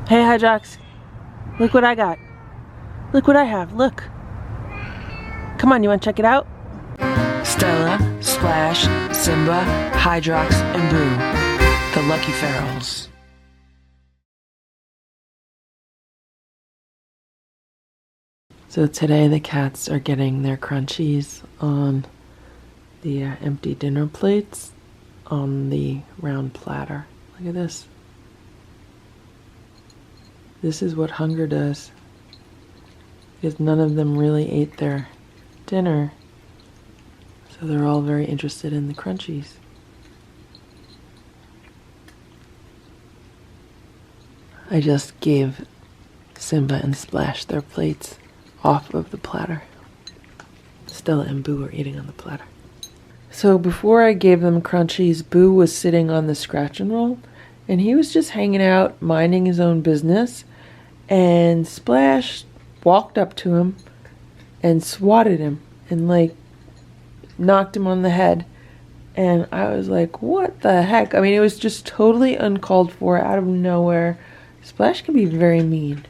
Hey, Hydrox. Look what I got. Look what I have. Look. Come on, you want to check it out? Stella, Splash, Simba, Hydrox, and Boo. The Lucky Ferals. So today the cats are getting their crunchies on the empty dinner plates on the round platter. Look at this. This is what hunger does. Because none of them really ate their dinner. So they're all very interested in the crunchies. I just gave Simba and Splash their plates off of the platter. Stella and Boo are eating on the platter. So before I gave them crunchies, Boo was sitting on the scratch and roll, and he was just hanging out, minding his own business, and Splash walked up to him and swatted him and like knocked him on the head. And I was like, what the heck? I mean, it was just totally uncalled for, out of nowhere. Splash can be very mean.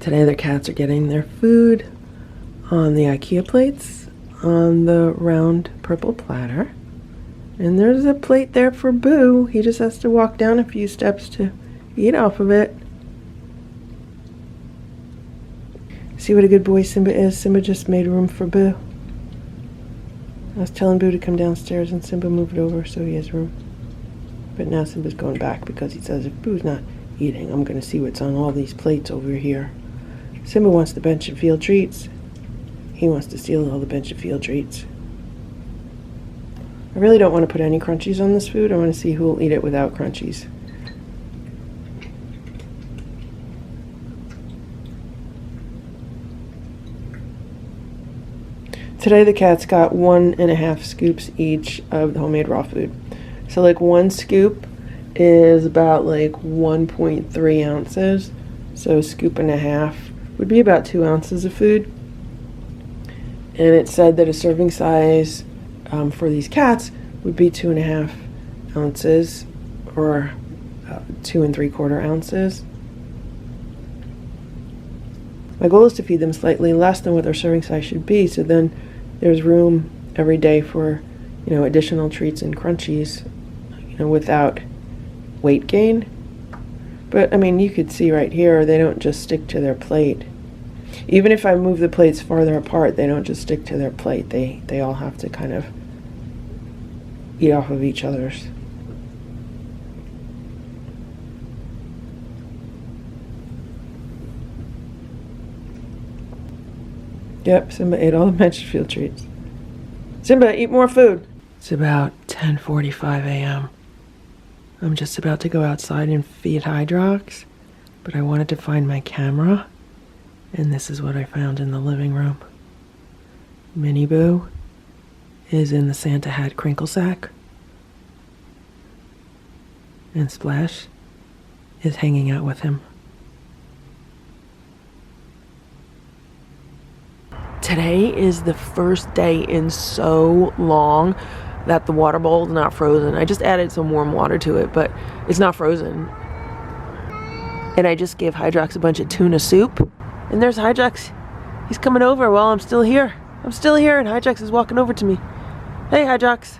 Today their cats are getting their food on the IKEA plates on the round purple platter. And there's a plate there for Boo. He just has to walk down a few steps to eat off of it. See what a good boy Simba is? Simba just made room for Boo. I was telling Boo to come downstairs and Simba moved over so he has room. But now Simba's going back because he says if Boo's not eating, I'm going to see what's on all these plates over here. Simba wants the bench and field treats. He wants to steal all the bench and field treats. I really don't want to put any crunchies on this food. I want to see who will eat it without crunchies. Today the cats got 1.5 scoops each of the homemade raw food. So like one scoop is about like 1.3 ounces. So a scoop and a half would be about 2 ounces of food. And it said that a serving size for these cats would be 2.5 ounces or 2 3/4 ounces. My goal is to feed them slightly less than what their serving size should be, so then there's room every day for, additional treats and crunchies, without weight gain. But I mean, you could see right here, they don't just stick to their plate. Even if I move the plates farther apart, they don't just stick to their plate. They all have to kind of eat off of each other's. Yep, Simba ate all the bench field treats. Simba, eat more food. It's about 10:45 a.m. I'm just about to go outside and feed Hydrox, but I wanted to find my camera, and this is what I found in the living room. Minnie Boo is in the Santa hat crinkle sack, and Splash is hanging out with him. Today is the first day in so long that the water bowl is not frozen. I just added some warm water to it, but it's not frozen. And I just gave Hydrox a bunch of tuna soup. And there's Hydrox. He's coming over while I'm still here. I'm still here, and Hydrox is walking over to me. Hey, Hydrox.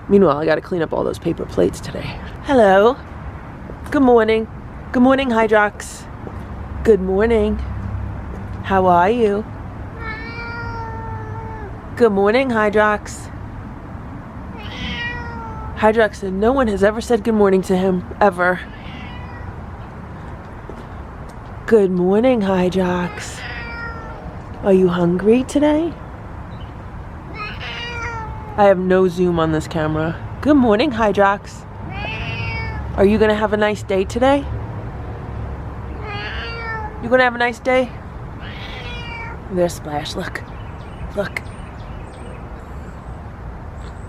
Meanwhile, I gotta clean up all those paper plates today. Hello. Good morning. Good morning, Hydrox. Good morning. How are you? Good morning, Hydrox. Hydrox said no one has ever said good morning to him, ever. Good morning, Hydrox. Are you hungry today? I have no zoom on this camera. Good morning, Hydrox. Are you gonna have a nice day today? You gonna have a nice day? There's Splash, look. Look.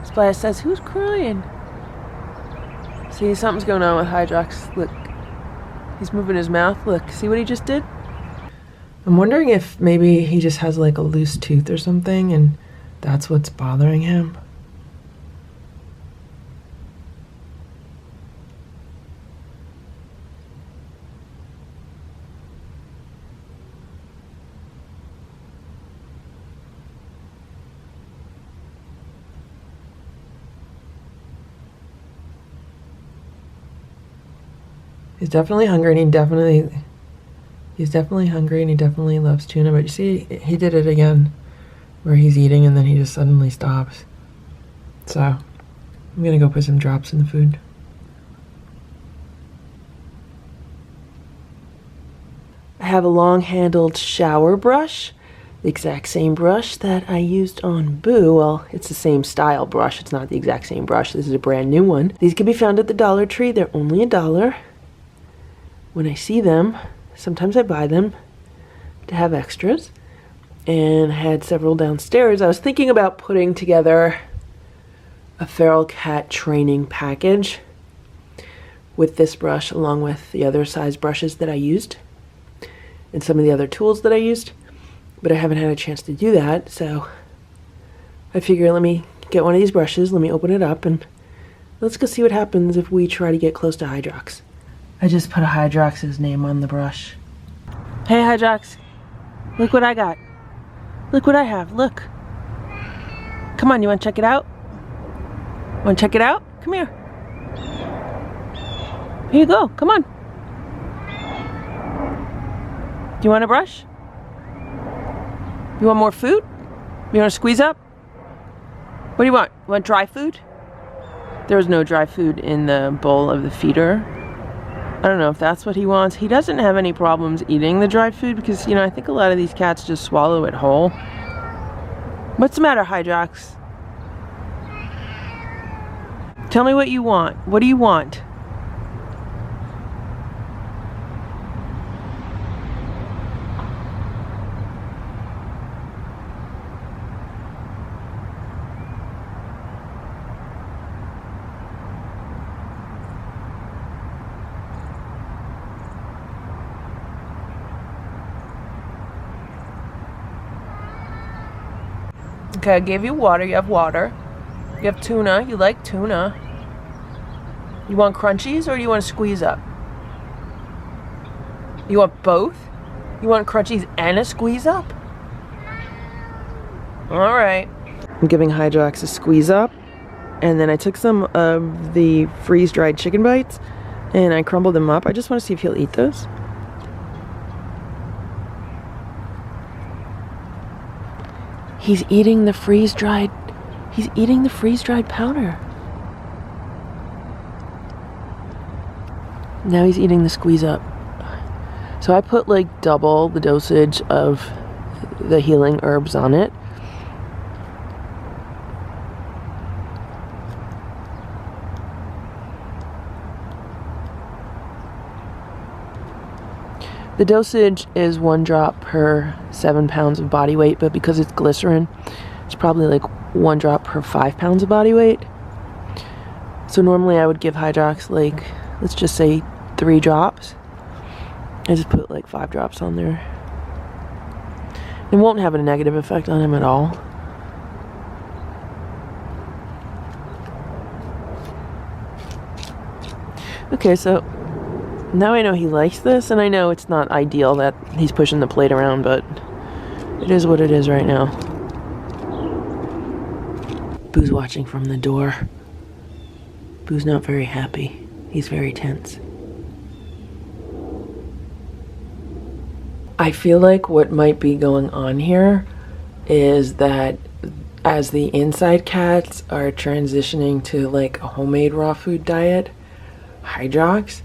Splash says, who's crying? See, something's going on with Hydrox. Look. He's moving his mouth. Look, see what he just did? I'm wondering if maybe he just has like a loose tooth or something and that's what's bothering him. He's definitely hungry, and he's definitely hungry, and he definitely loves tuna. But you see, he did it again, where he's eating and then he just suddenly stops. So I'm gonna go put some drops in the food. I have a long-handled shower brush, the exact same brush that I used on Boo. Well, it's the same style brush. It's not the exact same brush. This is a brand new one. These can be found at the Dollar Tree. They're only $1. When I see them, sometimes I buy them to have extras. And I had several downstairs. I was thinking about putting together a feral cat training package with this brush along with the other size brushes that I used and some of the other tools that I used, but I haven't had a chance to do that, so I figure let me get one of these brushes, let me open it up, and let's go see what happens if we try to get close to Hydrox. I just put a Hydrox's name on the brush. Hey Hydrox, look what I got. Look what I have, look. Come on, you wanna check it out? Wanna check it out? Come here. Here you go, come on. Do you want a brush? You want more food? You want to squeeze up? What do you want? You want dry food? There was no dry food in the bowl of the feeder. I don't know if that's what he wants. He doesn't have any problems eating the dry food because, you know, I think a lot of these cats just swallow it whole. What's the matter, Hydrox? Tell me what you want. What do you want? Okay, I gave you water. You have water. You have tuna. You like tuna. You want crunchies or do you want to squeeze up? You want both? You want crunchies and a squeeze up? Alright. I'm giving Hydrox a squeeze up. And then I took some of the freeze-dried chicken bites and I crumbled them up. I just want to see if he'll eat those. He's eating the freeze-dried powder. Now he's eating the squeeze up. So I put like double the dosage of the healing herbs on it. The dosage is 1 drop per 7 pounds of body weight, but because it's glycerin, it's probably like 1 drop per 5 pounds of body weight. So normally I would give Hydrox like, let's just say 3 drops. I just put like 5 drops on there. It won't have a negative effect on him at all. Okay, so now I know he likes this, and I know it's not ideal that he's pushing the plate around, but it is what it is right now. Boo's watching from the door. Boo's not very happy. He's very tense. I feel like what might be going on here is that as the inside cats are transitioning to like a homemade raw food diet, Hydrox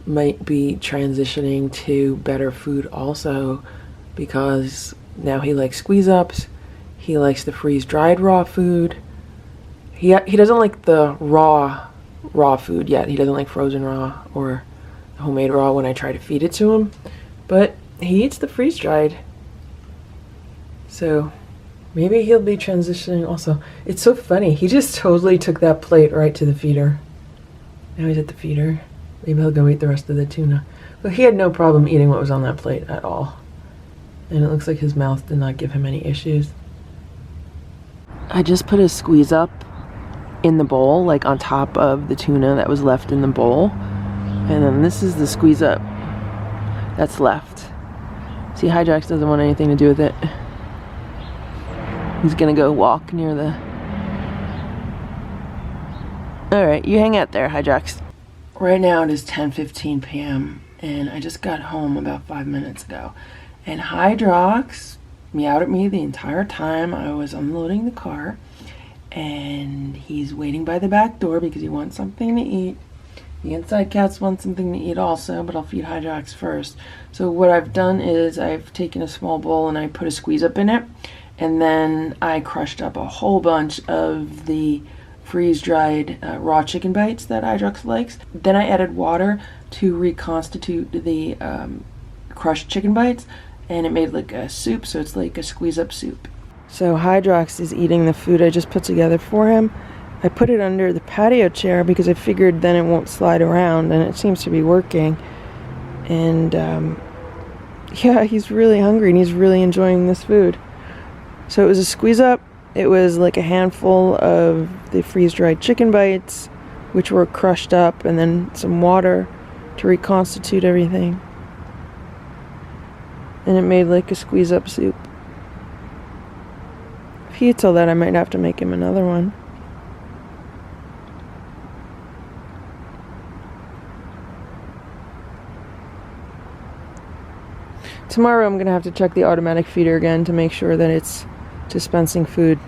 might be transitioning to better food also, because now he likes squeeze ups, he likes the freeze-dried raw food. He doesn't like the raw food yet. He doesn't like frozen raw or homemade raw when I try to feed it to him, but he eats the freeze-dried. So maybe he'll be transitioning also. It's so funny, he just totally took that plate right to the feeder. Now he's at the feeder. Maybe he'll go eat the rest of the tuna. But he had no problem eating what was on that plate at all. And it looks like his mouth did not give him any issues. I just put a squeeze up in the bowl, like on top of the tuna that was left in the bowl. And then this is the squeeze up that's left. See, Hydrox doesn't want anything to do with it. He's gonna go walk near the... Alright, you hang out there, Hydrox. Right now it is 10:15 p.m. and I just got home about 5 minutes ago. And Hydrox meowed at me the entire time I was unloading the car. And he's waiting by the back door because he wants something to eat. The inside cats want something to eat also, but I'll feed Hydrox first. So what I've done is I've taken a small bowl and I put a squeeze up in it. And then I crushed up a whole bunch of the freeze-dried raw chicken bites that Hydrox likes. Then I added water to reconstitute the crushed chicken bites, and it made like a soup, so it's like a squeeze-up soup. So Hydrox is eating the food I just put together for him. I put it under the patio chair because I figured then it won't slide around, and it seems to be working. And yeah, he's really hungry and he's really enjoying this food. So it was a squeeze up. It was like a handful of the freeze-dried chicken bites, which were crushed up, and then some water to reconstitute everything. And it made like a squeeze-up soup. If he eats all that, I might have to make him another one. Tomorrow I'm going to have to check the automatic feeder again to make sure that it's dispensing food.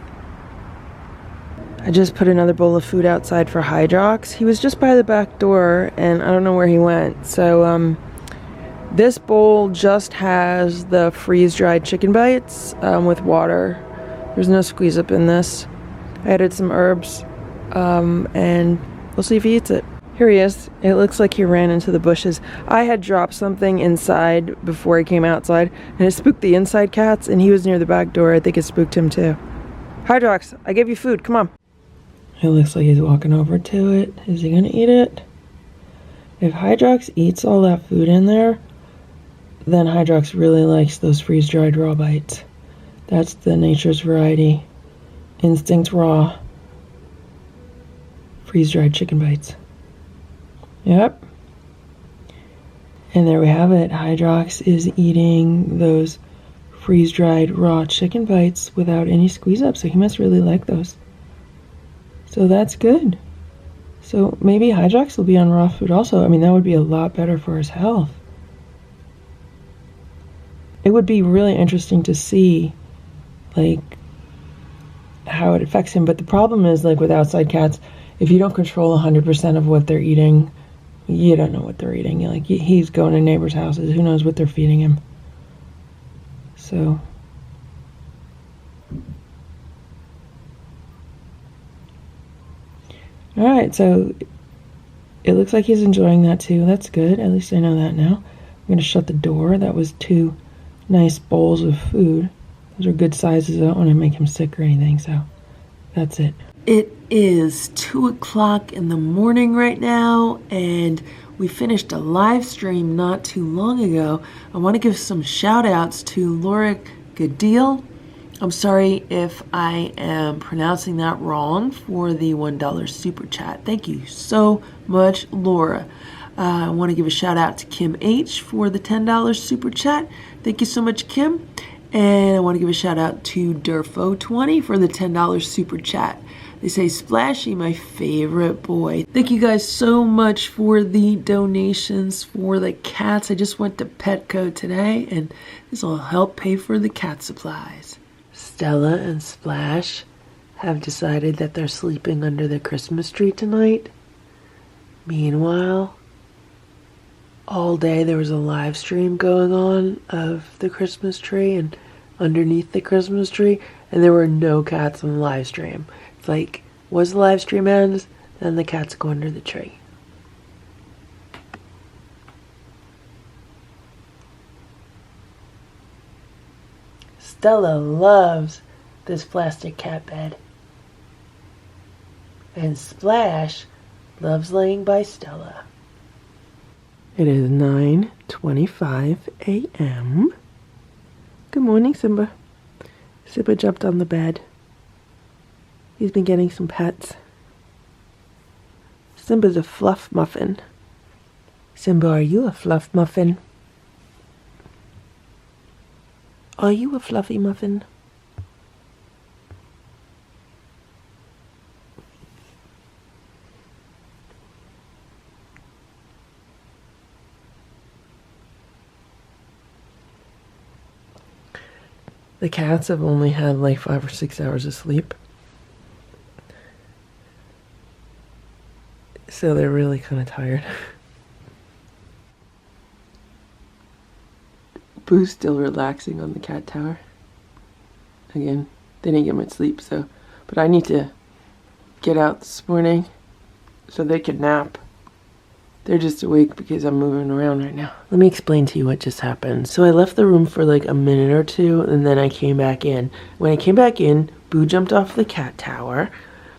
I just put another bowl of food outside for Hydrox. He was just by the back door and I don't know where he went. So this bowl just has the freeze-dried chicken bites with water. There's no squeeze up in this. I added some herbs and we'll see if he eats it. Here he is. It looks like he ran into the bushes. I had dropped something inside before he came outside, and it spooked the inside cats, and he was near the back door. I think it spooked him too. Hydrox, I gave you food. Come on. It looks like he's walking over to it. Is he gonna eat it? If Hydrox eats all that food in there, then Hydrox really likes those freeze-dried raw bites. That's the Nature's Variety Instinct Raw freeze-dried chicken bites. Yep. And there we have it. Hydrox is eating those freeze-dried raw chicken bites without any squeeze up, so he must really like those. So that's good. So maybe Hydrox will be on raw food also. I mean, that would be a lot better for his health. It would be really interesting to see, like, how it affects him. But the problem is, like, with outside cats, if you don't control 100% of what they're eating, you don't know what they're eating. Like, he's going to neighbors' houses. Who knows what they're feeding him? So, all right. So it looks like he's enjoying that too. That's good. At least I know that now. I'm going to shut the door. That was 2 nice bowls of food. Those are good sizes. I don't want to make him sick or anything. So that's it. It is 2 o'clock in the morning right now, and we finished a live stream not too long ago. I want to give some shout outs to Laura Gooddeal. I'm sorry if I am pronouncing that wrong for the $1 super chat. Thank you so much, Laura. I want to give a shout out to Kim H for the $10 super chat. Thank you so much, Kim. And I want to give a shout out to Durfo20 for the $10 super chat. They say, Splashy, my favorite boy. Thank you guys so much for the donations for the cats. I just went to Petco today, and this will help pay for the cat supplies. Stella and Splash have decided that they're sleeping under the Christmas tree tonight. Meanwhile, all day there was a live stream going on of the Christmas tree and underneath the Christmas tree, and there were no cats on the live stream. It's like, once the live stream ends, then the cats go under the tree. Stella loves this plastic cat bed. And Splash loves laying by Stella. It is 9:25 a.m. Good morning, Simba. Simba jumped on the bed. He's been getting some pets. Simba's a fluff muffin. Simba, are you a fluff muffin? Are you a fluffy muffin? The cats have only had like 5 or 6 hours of sleep. So they're really kind of tired. Boo's still relaxing on the cat tower. Again, they didn't get much sleep, but I need to get out this morning so they can nap. They're just awake because I'm moving around right now. Let me explain to you what just happened. So I left the room for like a minute or two, and then I came back in. When I came back in, Boo jumped off the cat tower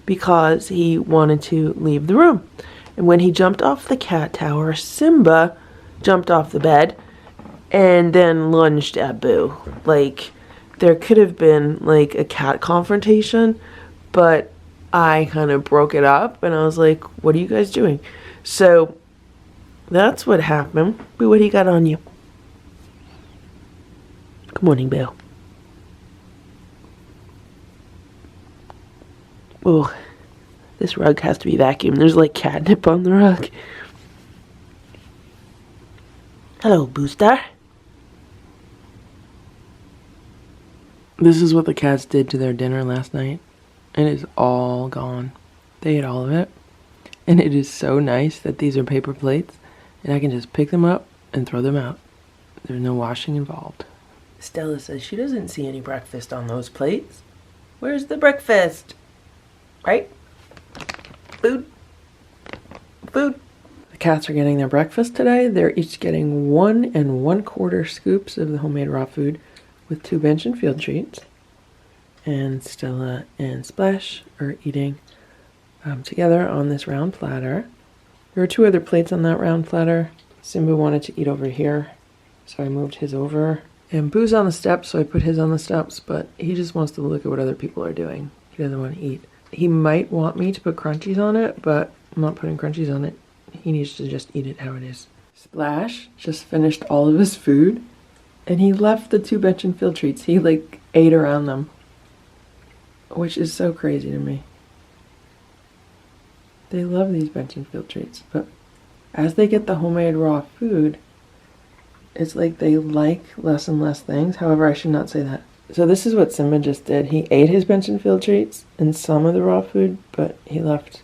because he wanted to leave the room. And when he jumped off the cat tower, Simba jumped off the bed and then lunged at Boo. Like, there could have been like a cat confrontation, but I kind of broke it up and I was like, what are you guys doing? So that's what happened. Boo, what do you got on you? Good morning, Boo. Oh, this rug has to be vacuumed. There's like catnip on the rug. Hello, Booster. This is what the cats did to their dinner last night. And it's all gone. They ate all of it. And it is so nice that these are paper plates. And I can just pick them up and throw them out. There's no washing involved. Stella says she doesn't see any breakfast on those plates. Where's the breakfast? Right? Food. Food. The cats are getting their breakfast today. They're each getting 1 1/4 scoops of the homemade raw food with 2 bench and field treats. And Stella and Splash are eating together on this round platter. There are 2 other plates on that round platter. Simba wanted to eat over here, so I moved his over. And Boo's on the steps, so I put his on the steps, but he just wants to look at what other people are doing. He doesn't want to eat. He might want me to put crunchies on it, but I'm not putting crunchies on it. He needs to just eat it how it is. Splash just finished all of his food, and he left the 2 bench and field treats. He like ate around them, which is so crazy to me. They love these bench and field treats, but as they get the homemade raw food, it's like they like less and less things. However, I should not say that. So this is what Simba just did. He ate his bench and field treats and some of the raw food, but he left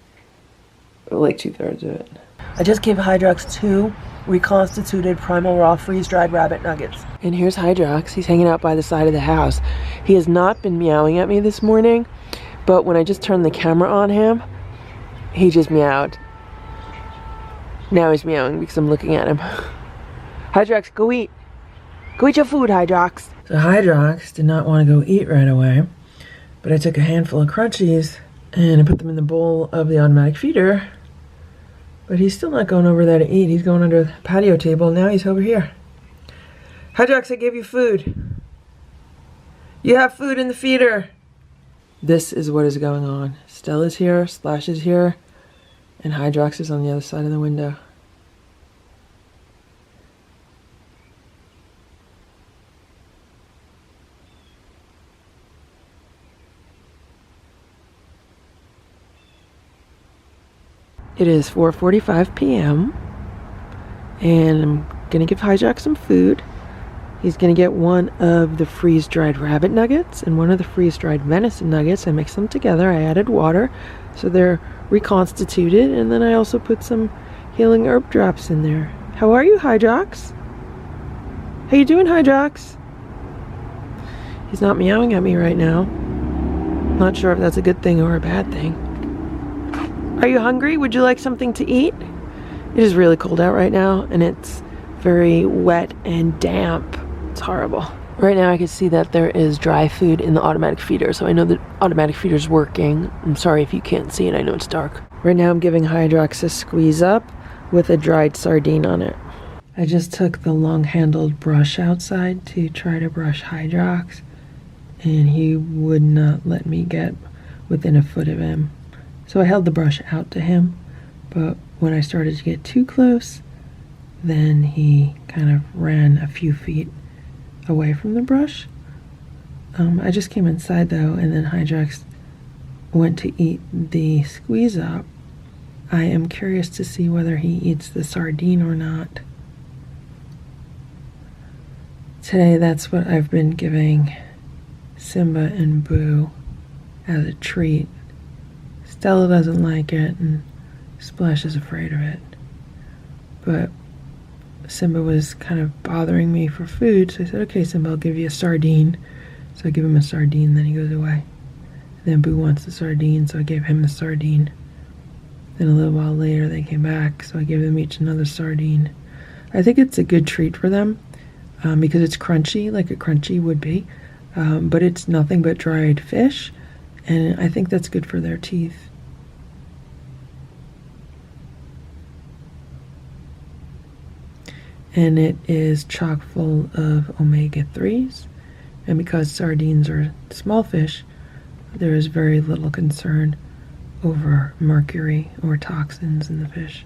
like 2/3 of it. I just gave Hydrox 2 reconstituted primal raw freeze-dried rabbit nuggets. And here's Hydrox. He's hanging out by the side of the house. He has not been meowing at me this morning, but when I just turned the camera on him, he just meowed. Now he's meowing because I'm looking at him. Hydrox, go eat. Go eat your food, Hydrox. So Hydrox did not want to go eat right away, but I took a handful of crunchies and I put them in the bowl of the automatic feeder. But he's still not going over there to eat. He's going under the patio table. Now he's over here. Hydrox, I gave you food. You have food in the feeder. This is what is going on. Stella's here, Splash is here, and Hydrox is on the other side of the window. It is 4:45 p.m. and I'm gonna give Hydrox some food. He's gonna get one of the freeze-dried rabbit nuggets and one of the freeze-dried venison nuggets. I mixed them together. I added water so they're reconstituted, and then I also put some healing herb drops in there. How are you, Hydrox? How you doing, Hydrox? He's not meowing at me right now. Not sure if that's a good thing or a bad thing. Are you hungry? Would you like something to eat? It is really cold out right now, and it's very wet and damp. It's horrible. Right now I can see that there is dry food in the automatic feeder, so I know the automatic feeder is working. I'm sorry if you can't see it. I know it's dark. Right now I'm giving Hydrox a squeeze up with a dried sardine on it. I just took the long-handled brush outside to try to brush Hydrox, and he would not let me get within a foot of him. So I held the brush out to him, but when I started to get too close, then he kind of ran a few feet away from the brush. I just came inside though, and then Hydrox went to eat the squeeze up. I am curious to see whether he eats the sardine or not. Today, that's what I've been giving Simba and Boo as a treat. Stella doesn't like it and Splash is afraid of it. But Simba was kind of bothering me for food, so I said, okay, Simba, I'll give you a sardine. So I give him a sardine, then he goes away. And then Boo wants the sardine, so I gave him the sardine. Then a little while later they came back, so I gave them each another sardine. I think it's a good treat for them because it's crunchy, like a crunchy would be, but it's nothing but dried fish, and I think that's good for their teeth. And it is chock full of omega-3s, and because sardines are small fish, there is very little concern over mercury or toxins in the fish.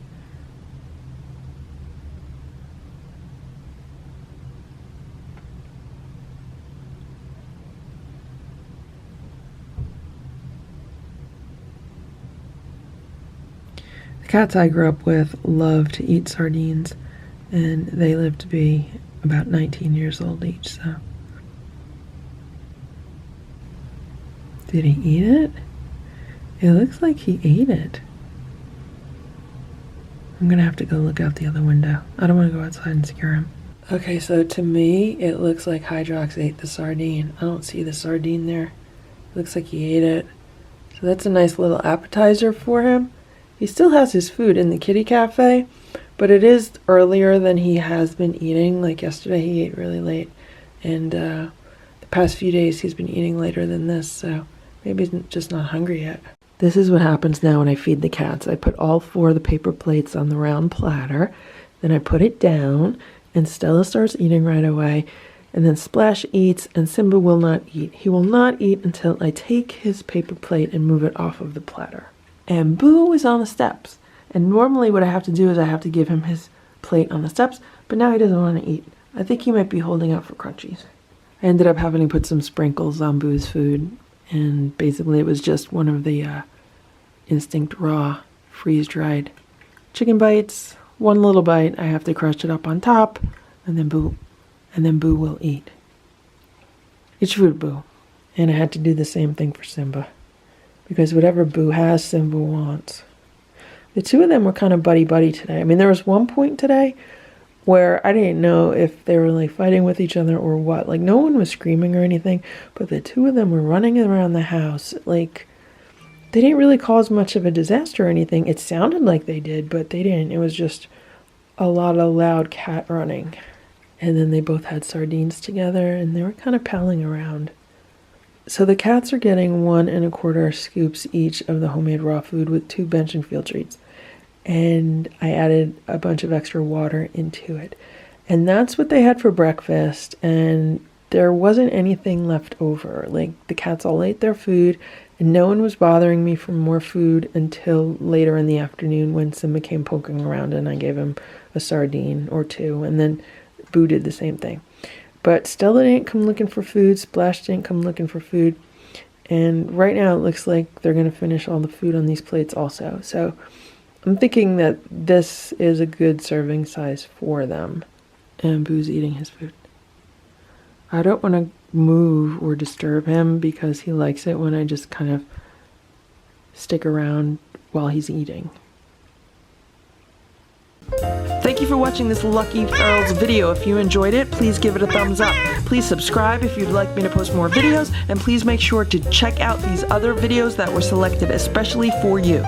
The cats I grew up with love to eat sardines, and they live to be about 19 years old each, so. Did he eat it? It looks like he ate it. I'm gonna have to go look out the other window. I don't want to go outside and scare him. Okay, so to me, it looks like Hydrox ate the sardine. I don't see the sardine there. It looks like he ate it. So that's a nice little appetizer for him. He still has his food in the kitty cafe, but it is earlier than he has been eating. Like yesterday, he ate really late. And the past few days, he's been eating later than this, so maybe he's just not hungry yet. This is what happens now when I feed the cats. I put all 4 of the paper plates on the round platter, then I put it down, and Stella starts eating right away, and then Splash eats, and Simba will not eat. He will not eat until I take his paper plate and move it off of the platter. And Boo is on the steps, and normally what I have to do is I have to give him his plate on the steps, but now he doesn't want to eat. I think he might be holding out for crunchies. I ended up having to put some sprinkles on Boo's food, and basically it was just one of the Instinct raw freeze-dried chicken bites. One little bite, I have to crush it up on top, and then Boo will eat. It's food, Boo. And I had to do the same thing for Simba, because whatever Boo has, Simba wants. The 2 of them were kind of buddy-buddy today. I mean, there was one point today where I didn't know if they were like fighting with each other or what. Like, no one was screaming or anything, but the 2 of them were running around the house. Like, they didn't really cause much of a disaster or anything. It sounded like they did, but they didn't. It was just a lot of loud cat running. And then they both had sardines together, and they were kind of palling around. So the cats are getting 1 1/4 scoops each of the homemade raw food with 2 bench and field treats. And I added a bunch of extra water into it. And that's what they had for breakfast, and there wasn't anything left over. Like, the cats all ate their food, and no one was bothering me for more food until later in the afternoon when Simba came poking around and I gave him a sardine or 2, and then Boo did the same thing. But Stella didn't come looking for food, Splash didn't come looking for food, and right now it looks like they're going to finish all the food on these plates also. So I'm thinking that this is a good serving size for them. And Boo's eating his food. I don't want to move or disturb him because he likes it when I just kind of stick around while he's eating. Thank you for watching this Lucky Ferals video. If you enjoyed it, please give it a thumbs up. Please subscribe if you'd like me to post more videos, and please make sure to check out these other videos that were selected especially for you.